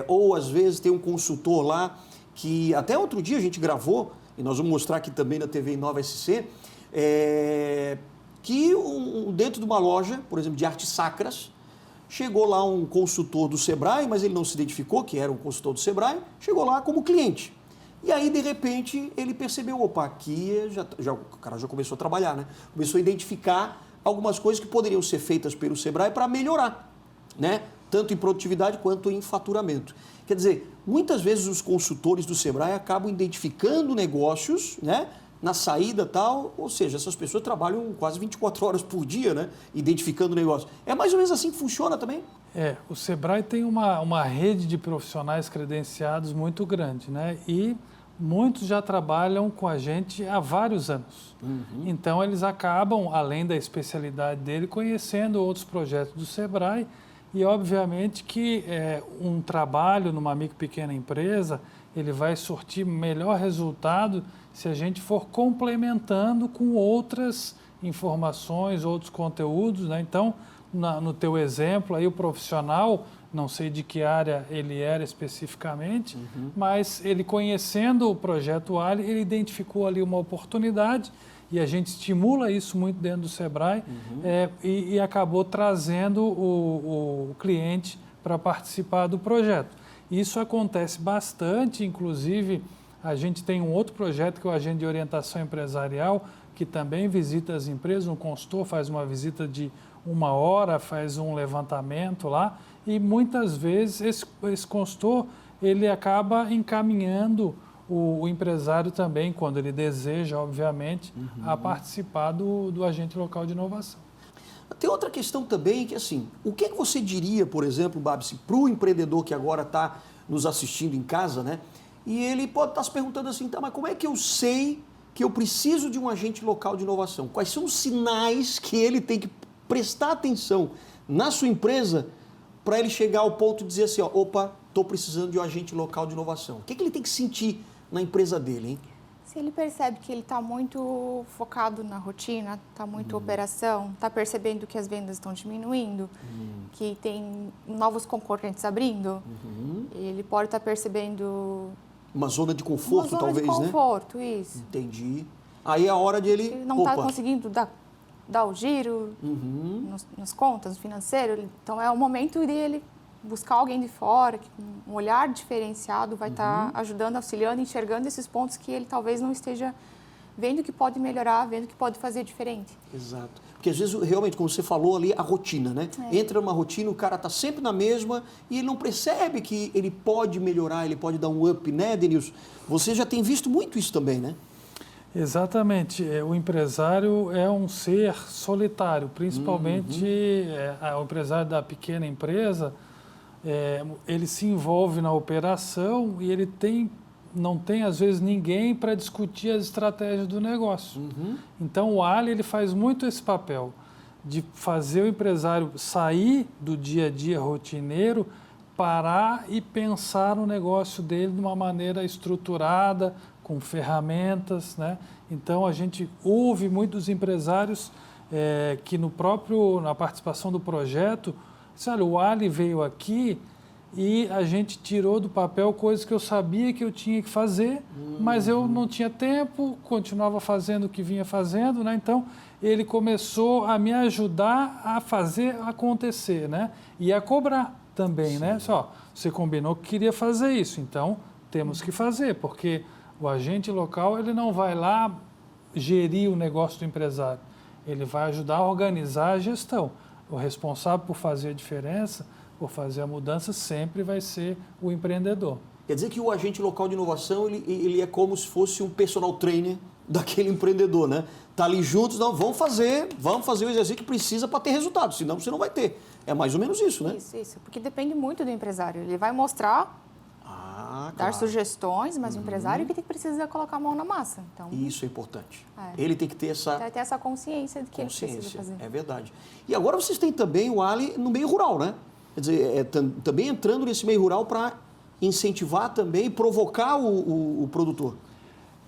ou às vezes tem um consultor lá que até outro dia a gente gravou, e nós vamos mostrar aqui também na TV Nova SC, que dentro de uma loja, por exemplo, de artes sacras, chegou lá um consultor do Sebrae, mas ele não se identificou que era um consultor do Sebrae, chegou lá como cliente. E aí, de repente, ele percebeu, opa, aqui o cara já começou a trabalhar, né? Começou a identificar algumas coisas que poderiam ser feitas pelo Sebrae para melhorar, né? Tanto em produtividade quanto em faturamento. Quer dizer, muitas vezes os consultores do Sebrae acabam identificando negócios, né? Na saída tal, ou seja, essas pessoas trabalham quase 24 horas por dia, né? Identificando o negócio. É mais ou menos assim que funciona também? O Sebrae tem uma rede de profissionais credenciados muito grande, né? E muitos já trabalham com a gente há vários anos. Então, eles acabam, além da especialidade dele, conhecendo outros projetos do Sebrae e, obviamente, que um trabalho numa micro e pequena empresa, ele vai surtir melhor resultado se a gente for complementando com outras informações, outros conteúdos, né? Então, no teu exemplo, aí o profissional, não sei de que área ele era especificamente, mas ele conhecendo o projeto Ali, ele identificou ali uma oportunidade e a gente estimula isso muito dentro do Sebrae e acabou trazendo o cliente para participar do projeto. Isso acontece bastante, inclusive a gente tem um outro projeto que é o Agente de Orientação Empresarial, que também visita as empresas, um consultor faz uma visita de 1 hora, faz um levantamento lá e muitas vezes esse consultor ele acaba encaminhando o empresário também, quando ele deseja, obviamente, a participar do agente local de inovação. Tem outra questão também que, assim, o que você diria, por exemplo, Babsi, para o empreendedor que agora está nos assistindo em casa, né? E ele pode estar se perguntando assim, tá, mas como é que eu sei que eu preciso de um agente local de inovação? Quais são os sinais que ele tem que prestar atenção na sua empresa para ele chegar ao ponto de dizer assim, ó, opa, estou precisando de um agente local de inovação? O que ele tem que sentir na empresa dele, hein? Se ele percebe que ele está muito focado na rotina, está muito operação, está percebendo que as vendas estão diminuindo, que tem novos concorrentes abrindo, ele pode estar percebendo... Uma zona de conforto, talvez, né? Uma zona de conforto, isso. Entendi. Aí é a hora de ele... Ele não está conseguindo dar o giro nas contas, no financeiro. Então, é o momento dele buscar alguém de fora, que com um olhar diferenciado vai estar ajudando, auxiliando, enxergando esses pontos que ele talvez não esteja vendo que pode melhorar, vendo que pode fazer diferente. Exato. Porque às vezes, realmente, como você falou ali, a rotina, né? Entra numa rotina, o cara está sempre na mesma e ele não percebe que ele pode melhorar, ele pode dar um up, né, Denilson? Você já tem visto muito isso também, né? Exatamente. O empresário é um ser solitário, principalmente o empresário da pequena empresa. Ele se envolve na operação e ele não tem, às vezes, ninguém para discutir as estratégias do negócio. Então, o Ali ele faz muito esse papel de fazer o empresário sair do dia a dia rotineiro, parar e pensar no negócio dele de uma maneira estruturada, com ferramentas, né? Então, a gente ouve muitos empresários que na participação do projeto, olha, o Ali veio aqui e a gente tirou do papel coisas que eu sabia que eu tinha que fazer, mas eu não tinha tempo, continuava fazendo o que vinha fazendo, né? Então, ele começou a me ajudar a fazer acontecer, né? E a cobrar também, né? Você combinou que queria fazer isso, então temos que fazer, porque o agente local ele não vai lá gerir o negócio do empresário, ele vai ajudar a organizar a gestão. O responsável por fazer a diferença, por fazer a mudança, sempre vai ser o empreendedor. Quer dizer que o agente local de inovação, ele é como se fosse um personal trainer daquele empreendedor, né? Tá ali juntos, não, vamos fazer o exercício que precisa para ter resultado, senão você não vai ter. É mais ou menos isso, né? Isso, porque depende muito do empresário. Ele vai mostrar, dar sugestões, mas o empresário que precisa colocar a mão na massa. Então, isso é importante. Ele tem que ter essa consciência de que ele precisa fazer. É verdade. E agora vocês têm também o Ali no meio rural, né? Quer dizer, também entrando nesse meio rural para incentivar também e provocar o produtor.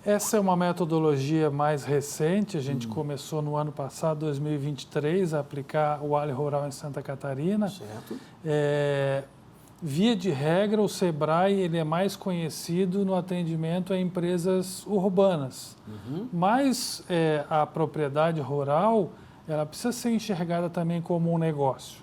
Essa é uma metodologia mais recente, a gente começou no ano passado, 2023, a aplicar o Ali Rural em Santa Catarina. Certo. Via de regra, o Sebrae ele é mais conhecido no atendimento a empresas urbanas, mas a propriedade rural ela precisa ser enxergada também como um negócio.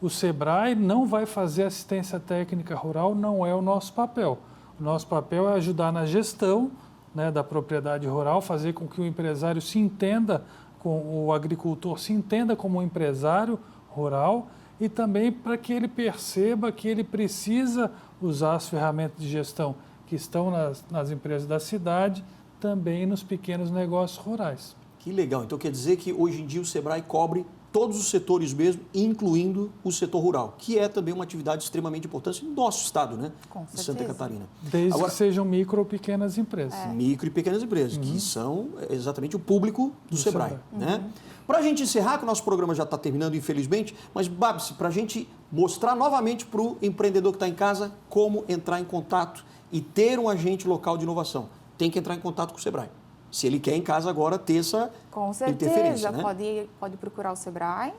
O Sebrae não vai fazer assistência técnica rural, não é o nosso papel. O nosso papel é ajudar na gestão, né, da propriedade rural, fazer com que o empresário se entenda, com o agricultor se entenda como um empresário rural e também para que ele perceba que ele precisa usar as ferramentas de gestão que estão nas empresas da cidade, também nos pequenos negócios rurais. Que legal. Então quer dizer que hoje em dia o Sebrae cobre todos os setores mesmo, incluindo o setor rural, que é também uma atividade extremamente importante no nosso estado, né? Com certeza. De Santa Catarina. Desde que sejam micro ou pequenas empresas. Micro e pequenas empresas, que são exatamente o público do Sebrae. Né? Para a gente encerrar, que o nosso programa já está terminando, infelizmente, mas, Babs, para a gente mostrar novamente para o empreendedor que está em casa como entrar em contato e ter um agente local de inovação, tem que entrar em contato com o Sebrae. Se ele quer em casa agora ter essa interferência, né? Pode procurar o Sebrae,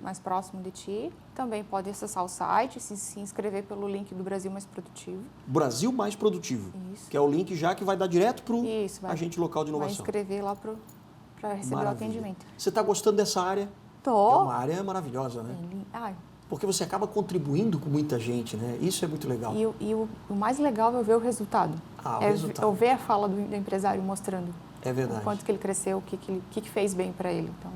mais próximo de ti. Também pode acessar o site, se inscrever pelo link do Brasil Mais Produtivo. Brasil Mais Produtivo, Isso. que é o link já que vai dar direto para o agente local de inovação. Vai inscrever lá para receber o atendimento. Você está gostando dessa área? Tô. É uma área maravilhosa, né? Porque você acaba contribuindo com muita gente, né? Isso é muito legal. E o mais legal é ver o resultado. O ver a fala do empresário mostrando. É verdade. O quanto que ele cresceu, o que fez bem para ele. Então,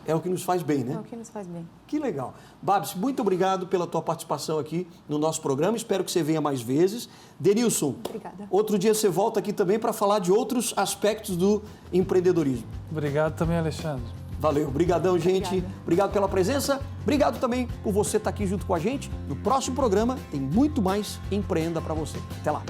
é o que nos faz bem, né? É o que nos faz bem. Que legal. Babs, muito obrigado pela tua participação aqui no nosso programa. Espero que você venha mais vezes. Denilson, obrigada. Outro dia você volta aqui também para falar de outros aspectos do empreendedorismo. Obrigado também, Alexandre. Valeu. Obrigadão, gente. Obrigado pela presença. Obrigado também por você estar aqui junto com a gente. No próximo programa tem muito mais Empreenda para você. Até lá.